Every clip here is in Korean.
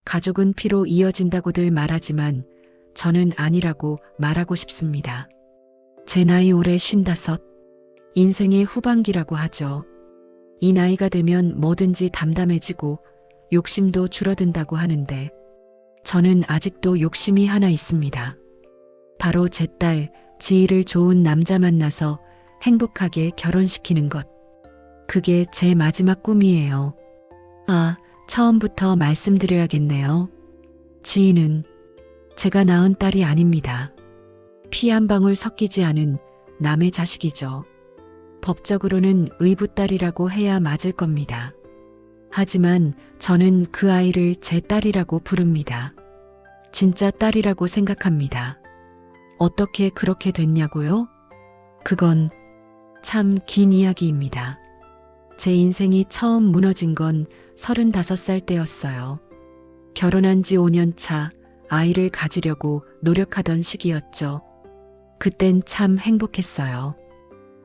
가족은 피로 이어진다고들 말하지만 저는 아니라고 말하고 싶습니다. 제 나이 올해 55, 인생의 후반기라고 하죠. 이 나이가 되면 뭐든지 담담해지고 욕심도 줄어든다고 하는데 저는 아직도 욕심이 하나 있습니다. 바로 제 딸 지희를 좋은 남자 만나서 행복하게 결혼시키는 것. 그게 제 마지막 꿈이에요. 처음부터 말씀드려야겠네요. 지희는 제가 낳은 딸이 아닙니다. 피 한 방울 섞이지 않은 남의 자식이죠. 법적으로는 의붓딸이라고 해야 맞을 겁니다. 하지만 저는 그 아이를 제 딸이라고 부릅니다. 진짜 딸이라고 생각합니다. 어떻게 그렇게 됐냐고요? 그건 참 긴 이야기입니다. 제 인생이 처음 무너진 건 35살 때였어요. 결혼한 지 5년 차 아이를 가지려고 노력하던 시기였죠. 그땐 참 행복했어요.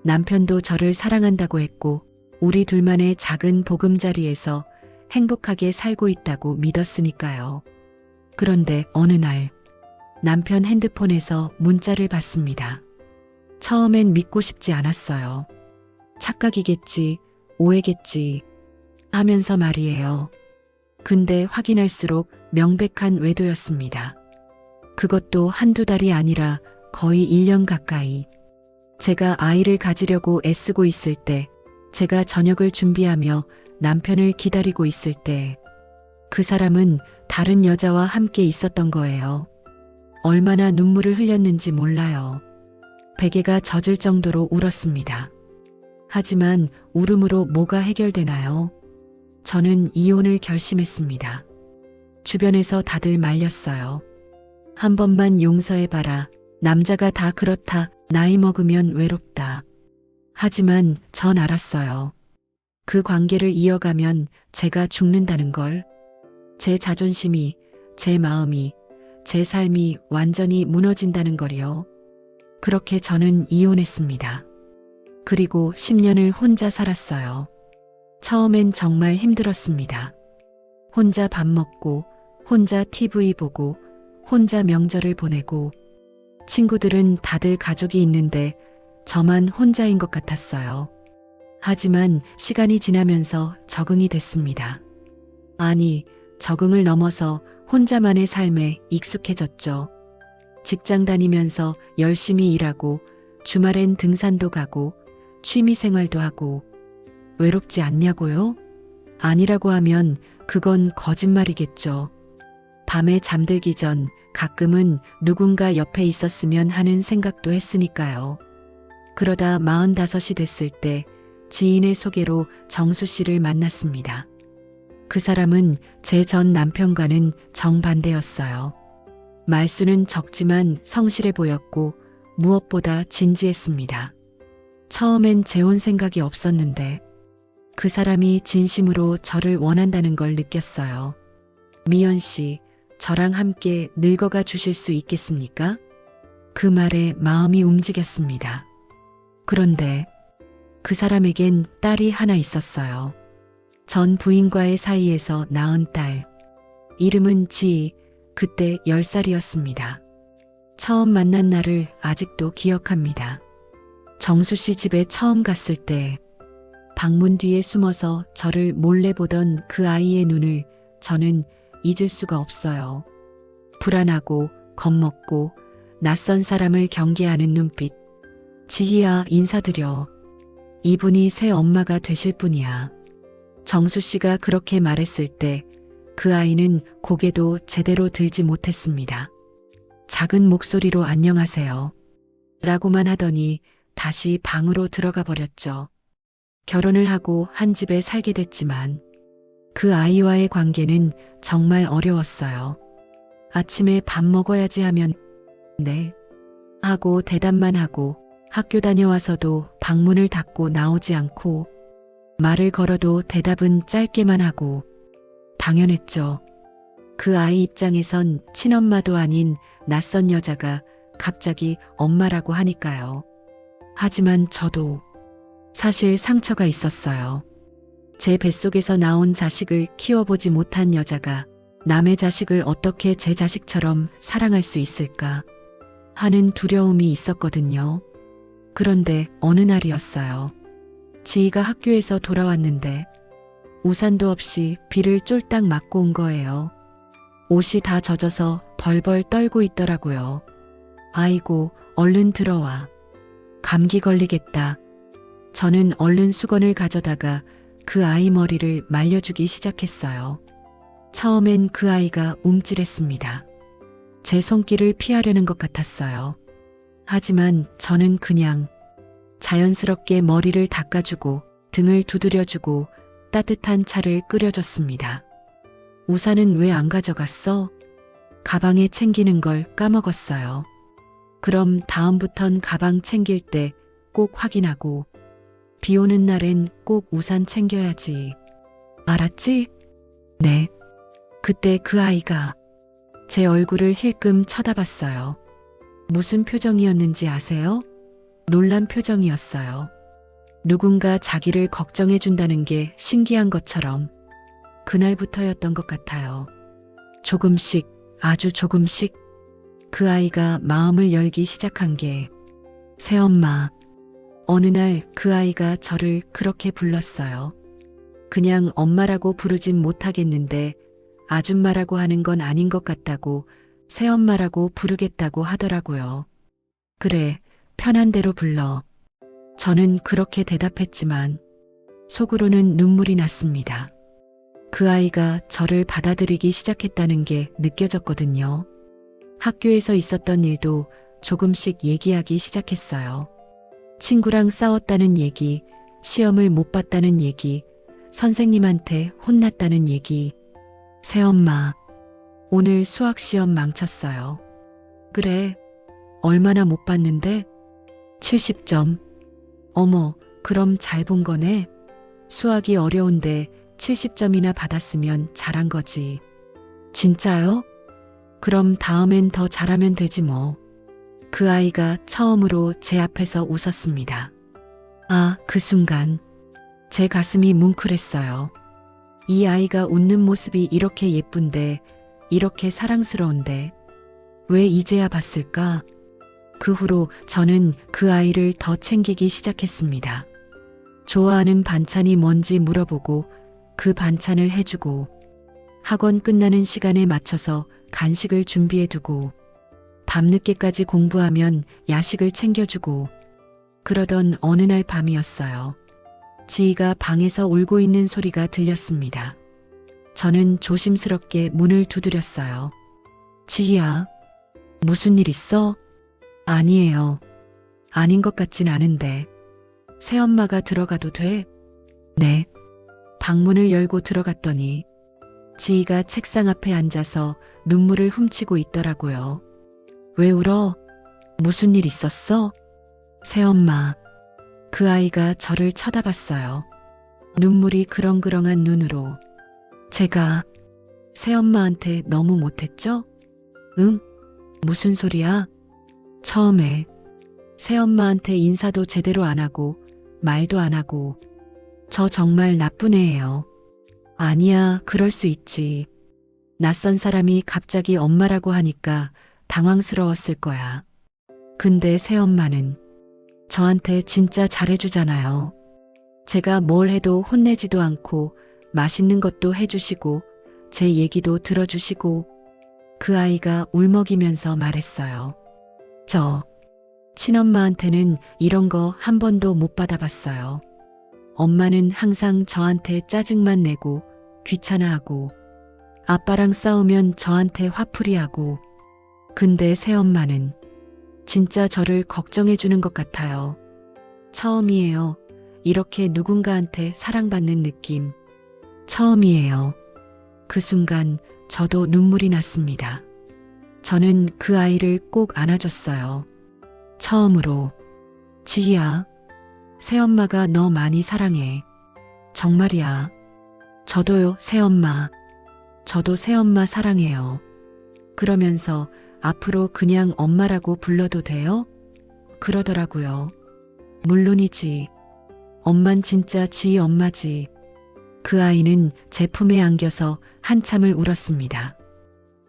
남편도 저를 사랑한다고 했고 우리 둘만의 작은 보금자리에서 행복하게 살고 있다고 믿었으니까요. 그런데 어느 날 남편 핸드폰에서 문자를 받습니다. 처음엔 믿고 싶지 않았어요. 착각이겠지, 오해겠지 하면서 말이에요. 근데 확인할수록 명백한 외도였습니다. 그것도 한두 달이 아니라 거의 1년 가까이. 제가 아이를 가지려고 애쓰고 있을 때, 제가 저녁을 준비하며 남편을 기다리고 있을 때, 그 사람은 다른 여자와 함께 있었던 거예요. 얼마나 눈물을 흘렸는지 몰라요. 베개가 젖을 정도로 울었습니다. 하지만 울음으로 뭐가 해결되나요? 저는 이혼을 결심했습니다. 주변에서 다들 말렸어요. 한 번만 용서해봐라. 남자가 다 그렇다. 나이 먹으면 외롭다. 하지만 전 알았어요. 그 관계를 이어가면 제가 죽는다는 걸. 제 자존심이, 제 마음이, 제 삶이 완전히 무너진다는 걸요. 그렇게 저는 이혼했습니다. 그리고 10년을 혼자 살았어요. 처음엔 정말 힘들었습니다. 혼자 밥 먹고, 혼자 TV 보고, 혼자 명절을 보내고, 친구들은 다들 가족이 있는데 저만 혼자인 것 같았어요. 하지만 시간이 지나면서 적응이 됐습니다. 아니, 적응을 넘어서 혼자만의 삶에 익숙해졌죠. 직장 다니면서 열심히 일하고, 주말엔 등산도 가고, 취미 생활도 하고. 외롭지 않냐고요? 아니라고 하면 그건 거짓말이겠죠. 밤에 잠들기 전 가끔은 누군가 옆에 있었으면 하는 생각도 했으니까요. 그러다 45이 됐을 때 지인의 소개로 정수 씨를 만났습니다. 그 사람은 제 전 남편과는 정반대였어요. 말수는 적지만 성실해 보였고 무엇보다 진지했습니다. 처음엔 재혼 생각이 없었는데 그 사람이 진심으로 저를 원한다는 걸 느꼈어요. 미연 씨, 저랑 함께 늙어가 주실 수 있겠습니까? 그 말에 마음이 움직였습니다. 그런데 그 사람에겐 딸이 하나 있었어요. 전 부인과의 사이에서 낳은 딸. 이름은 지희, 그때 10살이었습니다. 처음 만난 날을 아직도 기억합니다. 정수 씨 집에 처음 갔을 때 방문 뒤에 숨어서 저를 몰래 보던 그 아이의 눈을 저는 잊을 수가 없어요. 불안하고 겁먹고 낯선 사람을 경계하는 눈빛. 지희야, 인사드려. 이분이 새 엄마가 되실 분이야. 정수 씨가 그렇게 말했을 때 그 아이는 고개도 제대로 들지 못했습니다. 작은 목소리로 안녕하세요. 라고만 하더니 다시 방으로 들어가 버렸죠. 결혼을 하고 한 집에 살게 됐지만 그 아이와의 관계는 정말 어려웠어요. 아침에 밥 먹어야지 하면 네 하고 대답만 하고 학교 다녀와서도 방문을 닫고 나오지 않고 말을 걸어도 대답은 짧게만 하고 당연했죠. 그 아이 입장에선 친엄마도 아닌 낯선 여자가 갑자기 엄마라고 하니까요. 하지만 저도 사실 상처가 있었어요. 제 뱃속에서 나온 자식을 키워보지 못한 여자가 남의 자식을 어떻게 제 자식처럼 사랑할 수 있을까 하는 두려움이 있었거든요. 그런데 어느 날이었어요. 지희가 학교에서 돌아왔는데 우산도 없이 비를 쫄딱 맞고 온 거예요. 옷이 다 젖어서 벌벌 떨고 있더라고요. 아이고, 얼른 들어와. 감기 걸리겠다. 저는 얼른 수건을 가져다가 그 아이 머리를 말려주기 시작했어요. 처음엔 그 아이가 움찔했습니다. 제 손길을 피하려는 것 같았어요. 하지만 저는 그냥 자연스럽게 머리를 닦아주고 등을 두드려주고 따뜻한 차를 끓여줬습니다. 우산은 왜 안 가져갔어? 가방에 챙기는 걸 까먹었어요. 그럼 다음부턴 가방 챙길 때 꼭 확인하고 비 오는 날엔 꼭 우산 챙겨야지. 알았지? 네. 그때 그 아이가 제 얼굴을 힐끔 쳐다봤어요. 무슨 표정이었는지 아세요? 놀란 표정이었어요. 누군가 자기를 걱정해준다는 게 신기한 것처럼 그날부터였던 것 같아요. 조금씩, 아주 조금씩 그 아이가 마음을 열기 시작한 게 새엄마. 어느 날 그 아이가 저를 그렇게 불렀어요. 그냥 엄마라고 부르진 못하겠는데 아줌마라고 하는 건 아닌 것 같다고 새엄마라고 부르겠다고 하더라고요. 그래, 편한 대로 불러. 저는 그렇게 대답했지만 속으로는 눈물이 났습니다. 그 아이가 저를 받아들이기 시작했다는 게 느껴졌거든요. 학교에서 있었던 일도 조금씩 얘기하기 시작했어요. 친구랑 싸웠다는 얘기, 시험을 못 봤다는 얘기, 선생님한테 혼났다는 얘기. 새엄마, 오늘 수학시험 망쳤어요. 그래, 얼마나 못 봤는데? 70점. 어머, 그럼 잘 본 거네? 수학이 어려운데 70점이나 받았으면 잘한 거지. 진짜요? 그럼 다음엔 더 잘하면 되지 뭐. 그 아이가 처음으로 제 앞에서 웃었습니다. 아, 그 순간 제 가슴이 뭉클했어요. 이 아이가 웃는 모습이 이렇게 예쁜데, 이렇게 사랑스러운데 왜 이제야 봤을까? 그 후로 저는 그 아이를 더 챙기기 시작했습니다. 좋아하는 반찬이 뭔지 물어보고 그 반찬을 해주고 학원 끝나는 시간에 맞춰서 간식을 준비해두고 밤늦게까지 공부하면 야식을 챙겨주고 그러던 어느 날 밤이었어요. 지희가 방에서 울고 있는 소리가 들렸습니다. 저는 조심스럽게 문을 두드렸어요. 지희야, 무슨 일 있어? 아니에요. 아닌 것 같진 않은데. 새엄마가 들어가도 돼? 네. 방문을 열고 들어갔더니 지희가 책상 앞에 앉아서 눈물을 훔치고 있더라고요. 왜 울어? 무슨 일 있었어? 새엄마. 그 아이가 저를 쳐다봤어요. 눈물이 그렁그렁한 눈으로. 제가 새엄마한테 너무 못했죠? 응? 무슨 소리야? 처음에 새엄마한테 인사도 제대로 안 하고 말도 안 하고 저 정말 나쁜 애예요. 아니야, 그럴 수 있지. 낯선 사람이 갑자기 엄마라고 하니까 당황스러웠을 거야. 근데 새엄마는 저한테 진짜 잘해주잖아요. 제가 뭘 해도 혼내지도 않고 맛있는 것도 해주시고 제 얘기도 들어주시고. 그 아이가 울먹이면서 말했어요. 저 친엄마한테는 이런 거 한 번도 못 받아봤어요. 엄마는 항상 저한테 짜증만 내고 귀찮아하고 아빠랑 싸우면 저한테 화풀이하고. 근데 새엄마는 진짜 저를 걱정해주는 것 같아요. 처음이에요. 이렇게 누군가한테 사랑받는 느낌. 처음이에요. 그 순간 저도 눈물이 났습니다. 저는 그 아이를 꼭 안아줬어요. 처음으로. 지희야, 새엄마가 너 많이 사랑해. 정말이야. 저도요, 새엄마. 저도 새엄마 사랑해요. 그러면서 앞으로 그냥 엄마라고 불러도 돼요? 그러더라고요. 물론이지. 엄만 진짜 지희 엄마지. 그 아이는 제 품에 안겨서 한참을 울었습니다.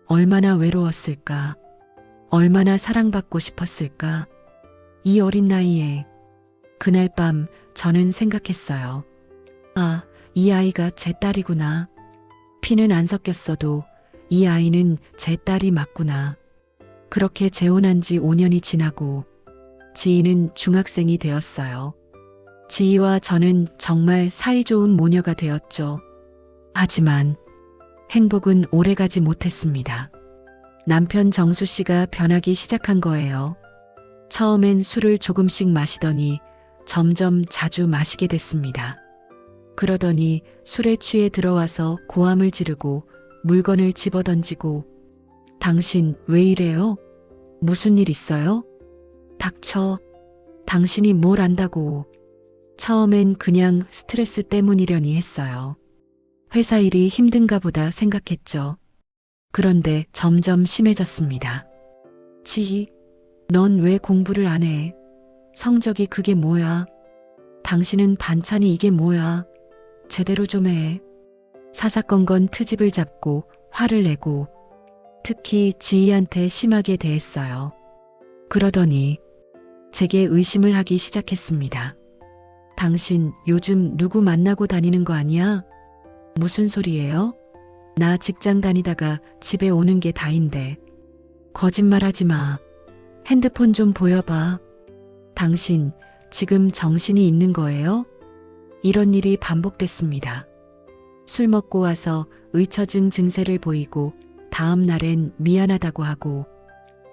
얼마나 외로웠을까? 얼마나 사랑받고 싶었을까? 이 어린 나이에. 그날 밤 저는 생각했어요. 아, 이 아이가 제 딸이구나. 피는 안 섞였어도 이 아이는 제 딸이 맞구나. 그렇게 재혼한 지 5년이 지나고 지희는 중학생이 되었어요. 지희와 저는 정말 사이좋은 모녀가 되었죠. 하지만 행복은 오래가지 못했습니다. 남편 정수 씨가 변하기 시작한 거예요. 처음엔 술을 조금씩 마시더니 점점 자주 마시게 됐습니다. 그러더니 술에 취해 들어와서 고함을 지르고 물건을 집어던지고 당신 왜 이래요? 무슨 일 있어요? 닥쳐. 당신이 뭘 안다고. 처음엔 그냥 스트레스 때문이려니 했어요. 회사 일이 힘든가 보다 생각했죠. 그런데 점점 심해졌습니다. 지희, 넌 왜 공부를 안 해? 성적이 그게 뭐야? 당신은 반찬이 이게 뭐야? 제대로 좀 해. 사사건건 트집을 잡고 화를 내고 특히 지희한테 심하게 대했어요. 그러더니 제게 의심을 하기 시작했습니다. 당신 요즘 누구 만나고 다니는 거 아니야? 무슨 소리예요? 나 직장 다니다가 집에 오는 게 다인데. 거짓말하지 마. 핸드폰 좀 보여봐. 당신 지금 정신이 있는 거예요? 이런 일이 반복됐습니다. 술 먹고 와서 의처증 증세를 보이고 다음 날엔 미안하다고 하고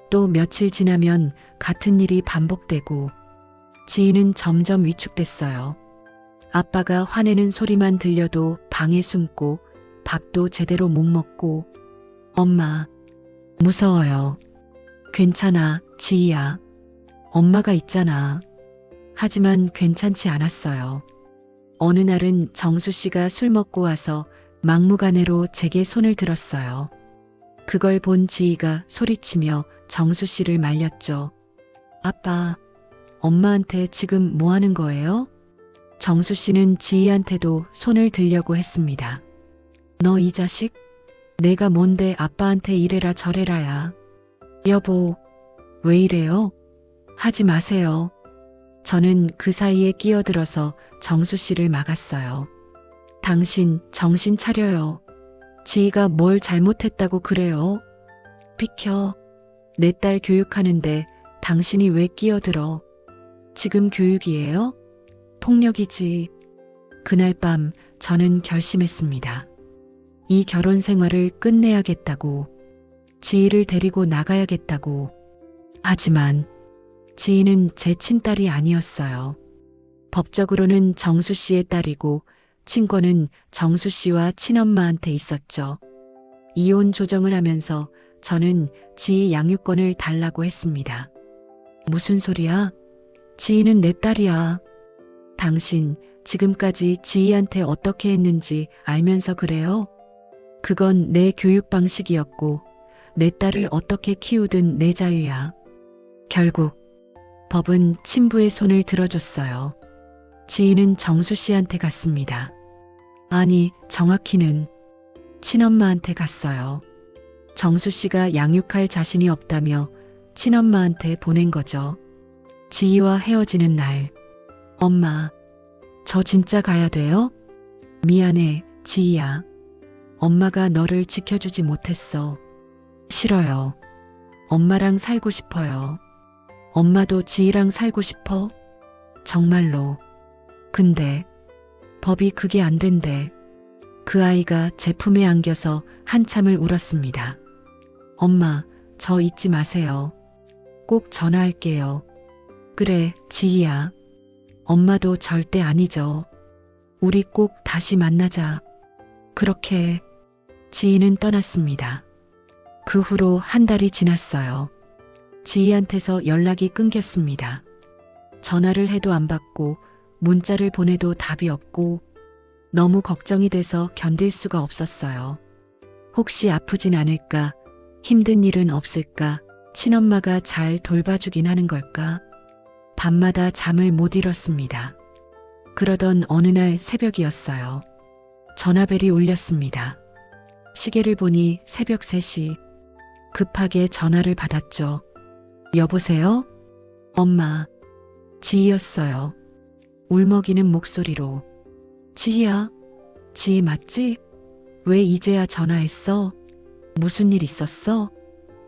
또 며칠 지나면 같은 일이 반복되고 지희는 점점 위축됐어요. 아빠가 화내는 소리만 들려도 방에 숨고 밥도 제대로 못 먹고 엄마, 무서워요. 괜찮아, 지희야. 엄마가 있잖아. 하지만 괜찮지 않았어요. 어느 날은 정수 씨가 술 먹고 와서 막무가내로 제게 손을 들었어요. 그걸 본 지희가 소리치며 정수 씨를 말렸죠. 아빠, 엄마한테 지금 뭐 하는 거예요? 정수 씨는 지희한테도 손을 들려고 했습니다. 너 이 자식? 내가 뭔데 아빠한테 이래라 저래라야. 여보, 왜 이래요? 하지 마세요. 저는 그 사이에 끼어들어서 정수 씨를 막았어요. 당신 정신 차려요. 지희가 뭘 잘못했다고 그래요? 비켜. 내 딸 교육하는데 당신이 왜 끼어들어? 지금 교육이에요? 폭력이지. 그날 밤 저는 결심했습니다. 이 결혼 생활을 끝내야겠다고. 지희를 데리고 나가야겠다고. 하지만 지희는 제 친딸이 아니었어요. 법적으로는 정수 씨의 딸이고 친권은 정수 씨와 친엄마한테 있었죠. 이혼 조정을 하면서 저는 지희 양육권을 달라고 했습니다. 무슨 소리야? 지희는 내 딸이야. 당신 지금까지 지희한테 어떻게 했는지 알면서 그래요? 그건 내 교육 방식이었고 내 딸을 어떻게 키우든 내 자유야. 결국 법은 친부의 손을 들어줬어요. 지희는 정수 씨한테 갔습니다. 아니, 정확히는 친엄마한테 갔어요. 정수 씨가 양육할 자신이 없다며 친엄마한테 보낸 거죠. 지희와 헤어지는 날, 엄마, 저 진짜 가야 돼요? 미안해, 지희야. 엄마가 너를 지켜주지 못했어. 싫어요. 엄마랑 살고 싶어요. 엄마도 지희랑 살고 싶어? 정말로. 근데 법이 그게 안 된대. 그 아이가 제 품에 안겨서 한참을 울었습니다. 엄마, 저 잊지 마세요. 꼭 전화할게요. 그래, 지희야. 엄마도 절대 아니죠. 우리 꼭 다시 만나자. 그렇게 지희는 떠났습니다. 그 후로 한 달이 지났어요. 지희한테서 연락이 끊겼습니다. 전화를 해도 안 받고 문자를 보내도 답이 없고 너무 걱정이 돼서 견딜 수가 없었어요. 혹시 아프진 않을까? 힘든 일은 없을까? 친엄마가 잘 돌봐주긴 하는 걸까? 밤마다 잠을 못 이뤘습니다. 그러던 어느 날 새벽이었어요. 전화벨이 울렸습니다. 시계를 보니 새벽 3시. 급하게 전화를 받았죠. 여보세요? 엄마. 지희였어요. 울먹이는 목소리로. 지희야? 지희 맞지? 왜 이제야 전화했어? 무슨 일 있었어?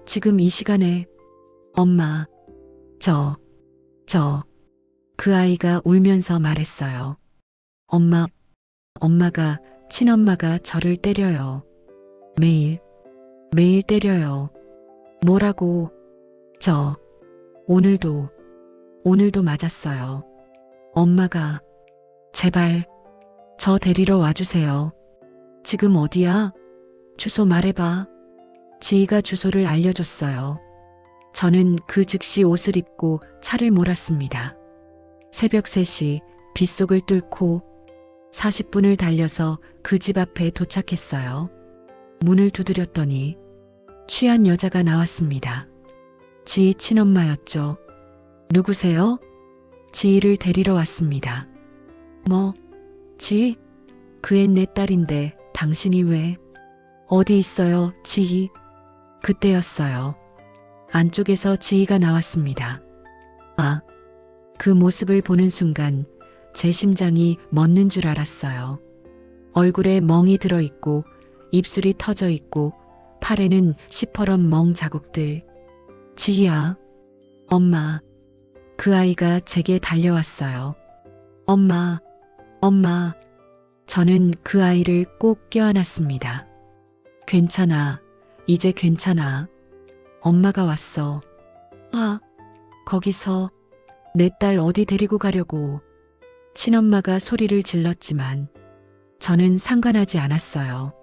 지금 이 시간에. 엄마. 그 아이가 울면서 말했어요. 엄마가, 친엄마가 저를 때려요. 매일 때려요. 뭐라고? 오늘도 맞았어요. 엄마가, 제발, 저 데리러 와주세요. 지금 어디야? 주소 말해봐. 지희가 주소를 알려줬어요. 저는 그 즉시 옷을 입고 차를 몰았습니다. 새벽 3시 빗속을 뚫고 40분을 달려서 그 집 앞에 도착했어요. 문을 두드렸더니 취한 여자가 나왔습니다. 지희 친엄마였죠. 누구세요? 지희를 데리러 왔습니다. 뭐? 지희? 그 애 내 딸인데 당신이 왜? 어디 있어요, 지희? 그때였어요. 안쪽에서 지희가 나왔습니다. 그 모습을 보는 순간 제 심장이 멎는 줄 알았어요. 얼굴에 멍이 들어있고 입술이 터져 있고 팔에는 시퍼런 멍 자국들. 지희야. 엄마. 그 아이가 제게 달려왔어요. 엄마. 저는 그 아이를 꼭 껴안았습니다. 괜찮아. 이제 괜찮아. 엄마가 왔어. 거기서 내 딸 어디 데리고 가려고. 친엄마가 소리를 질렀지만 저는 상관하지 않았어요.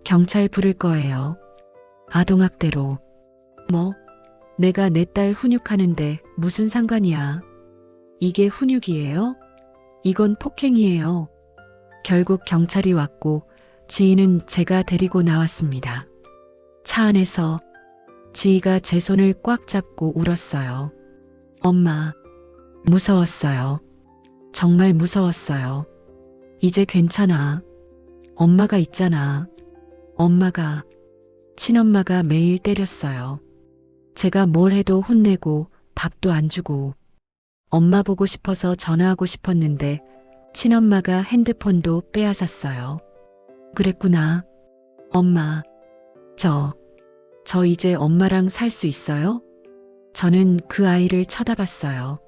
경찰 부를 거예요. 아동학대로. 뭐? 내가 내 딸 훈육하는데 무슨 상관이야. 이게 훈육이에요? 이건 폭행이에요. 결국 경찰이 왔고 지희는 제가 데리고 나왔습니다. 차 안에서 지희가 제 손을 꽉 잡고 울었어요. 엄마. 무서웠어요. 정말 무서웠어요. 이제 괜찮아. 엄마가 있잖아. 엄마가, 친엄마가 매일 때렸어요. 제가 뭘 해도 혼내고 밥도 안 주고. 엄마 보고 싶어서 전화하고 싶었는데 친엄마가 핸드폰도 빼앗았어요. 그랬구나. 엄마. 저 이제 엄마랑 살 수 있어요? 저는 그 아이를 쳐다봤어요.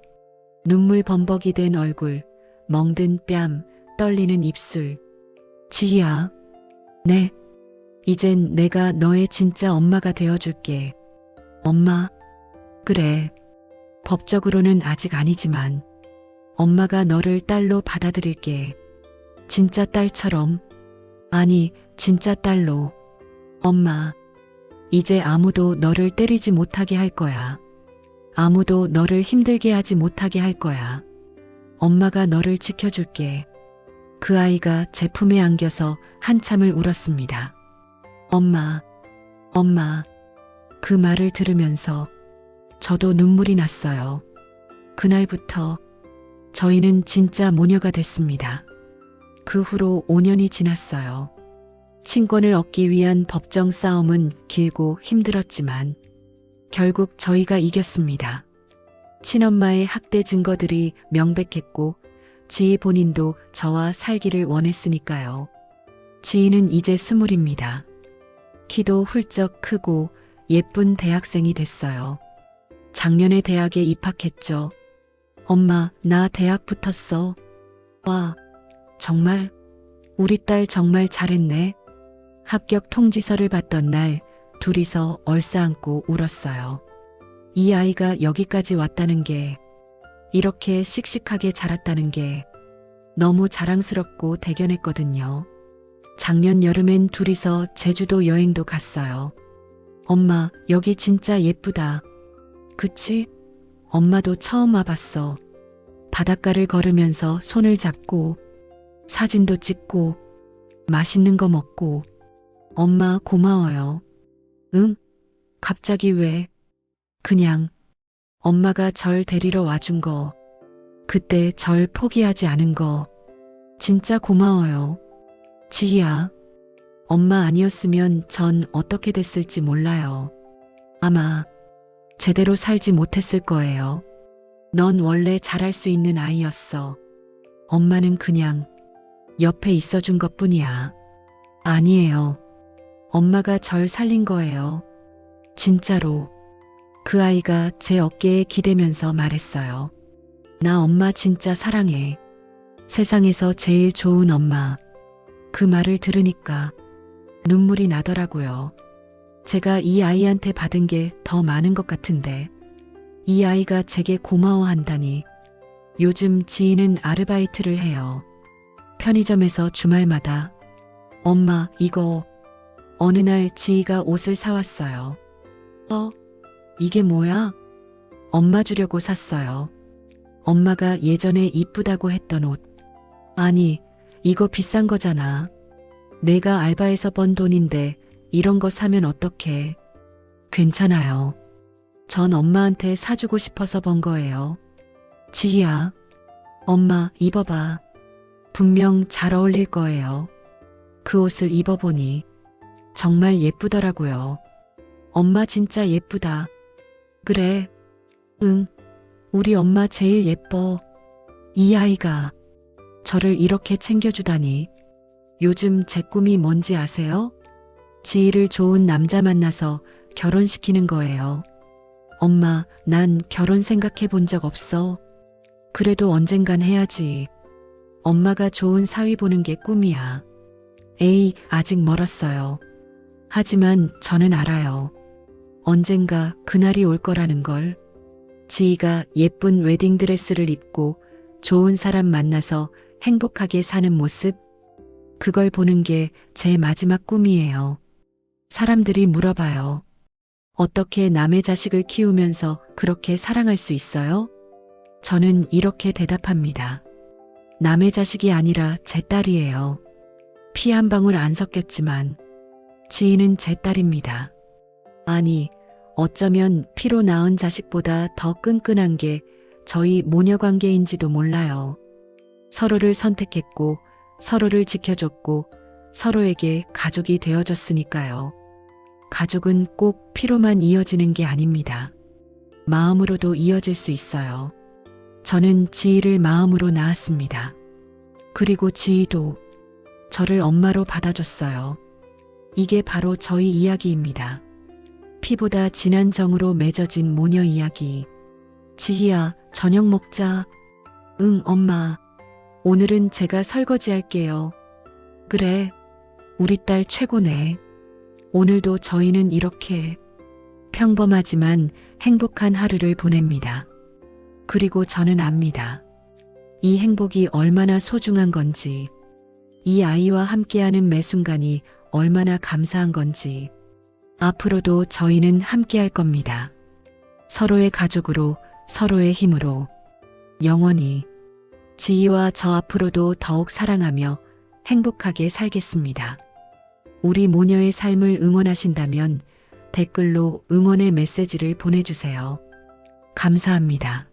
눈물 범벅이 된 얼굴, 멍든 뺨, 떨리는 입술. 지희야. 네. 이젠 내가 너의 진짜 엄마가 되어줄게. 엄마. 그래. 법적으로는 아직 아니지만 엄마가 너를 딸로 받아들일게. 진짜 딸처럼. 아니, 진짜 딸로. 엄마. 이제 아무도 너를 때리지 못하게 할 거야. 아무도 너를 힘들게 하지 못하게 할 거야. 엄마가 너를 지켜줄게. 그 아이가 제 품에 안겨서 한참을 울었습니다. 엄마. 그 말을 들으면서 저도 눈물이 났어요. 그날부터 저희는 진짜 모녀가 됐습니다. 그 후로 5년이 지났어요. 친권을 얻기 위한 법정 싸움은 길고 힘들었지만 결국 저희가 이겼습니다. 친엄마의 학대 증거들이 명백했고 지희 본인도 저와 살기를 원했으니까요. 지희는 이제 20입니다. 키도 훌쩍 크고 예쁜 대학생이 됐어요. 작년에 대학에 입학했죠. 엄마, 나 대학 붙었어. 와, 정말? 우리 딸 정말 잘했네. 합격 통지서를 받던 날 둘이서 얼싸안고 울었어요. 이 아이가 여기까지 왔다는 게, 이렇게 씩씩하게 자랐다는 게 너무 자랑스럽고 대견했거든요. 작년 여름엔 둘이서 제주도 여행도 갔어요. 엄마, 여기 진짜 예쁘다. 그치? 엄마도 처음 와봤어. 바닷가를 걸으면서 손을 잡고 사진도 찍고 맛있는 거 먹고. 엄마 고마워요. 응? 갑자기 왜? 그냥 엄마가 절 데리러 와준 거, 그때 절 포기하지 않은 거 진짜 고마워요. 지희야, 엄마 아니었으면 전 어떻게 됐을지 몰라요. 아마 제대로 살지 못했을 거예요. 넌 원래 잘할 수 있는 아이였어. 엄마는 그냥 옆에 있어준 것뿐이야. 아니에요. 엄마가 절 살린 거예요. 진짜로. 그 아이가 제 어깨에 기대면서 말했어요. 나 엄마 진짜 사랑해. 세상에서 제일 좋은 엄마. 그 말을 들으니까 눈물이 나더라고요. 제가 이 아이한테 받은 게 더 많은 것 같은데 이 아이가 제게 고마워한다니. 요즘 지희는 아르바이트를 해요. 편의점에서 주말마다 엄마 이거. 어느 날 지희가 옷을 사왔어요. 이게 뭐야? 엄마 주려고 샀어요. 엄마가 예전에 이쁘다고 했던 옷. 아니, 이거 비싼 거잖아. 내가 알바해서 번 돈인데 이런 거 사면 어떡해. 괜찮아요. 전 엄마한테 사주고 싶어서 번 거예요. 지희야, 엄마 입어봐. 분명 잘 어울릴 거예요. 그 옷을 입어보니 정말 예쁘더라고요. 엄마 진짜 예쁘다. 그래. 응. 우리 엄마 제일 예뻐. 이 아이가 저를 이렇게 챙겨주다니. 요즘 제 꿈이 뭔지 아세요? 지희를 좋은 남자 만나서 결혼시키는 거예요. 엄마, 난 결혼 생각해 본 적 없어. 그래도 언젠간 해야지. 엄마가 좋은 사위 보는 게 꿈이야. 에이, 아직 멀었어요. 하지만 저는 알아요. 언젠가 그날이 올 거라는 걸. 지희가 예쁜 웨딩드레스를 입고 좋은 사람 만나서 행복하게 사는 모습. 그걸 보는 게 제 마지막 꿈이에요. 사람들이 물어봐요. 어떻게 남의 자식을 키우면서 그렇게 사랑할 수 있어요? 저는 이렇게 대답합니다. 남의 자식이 아니라 제 딸이에요. 피 한 방울 안 섞였지만 지희는 제 딸입니다. 아니, 어쩌면 피로 낳은 자식보다 더 끈끈한 게 저희 모녀 관계인지도 몰라요. 서로를 선택했고 서로를 지켜줬고 서로에게 가족이 되어줬으니까요. 가족은 꼭 피로만 이어지는 게 아닙니다. 마음으로도 이어질 수 있어요. 저는 지희를 마음으로 낳았습니다. 그리고 지희도 저를 엄마로 받아줬어요. 이게 바로 저희 이야기입니다. 피보다 진한 정으로 맺어진 모녀 이야기. 지희야, 저녁 먹자. 응, 엄마. 오늘은 제가 설거지 할게요. 그래, 우리 딸 최고네. 오늘도 저희는 이렇게 평범하지만 행복한 하루를 보냅니다. 그리고 저는 압니다. 이 행복이 얼마나 소중한 건지, 이 아이와 함께하는 매 순간이 얼마나 감사한 건지, 앞으로도 저희는 함께할 겁니다. 서로의 가족으로, 서로의 힘으로, 영원히. 지희와 저 앞으로도 더욱 사랑하며 행복하게 살겠습니다. 우리 모녀의 삶을 응원하신다면 댓글로 응원의 메시지를 보내주세요. 감사합니다.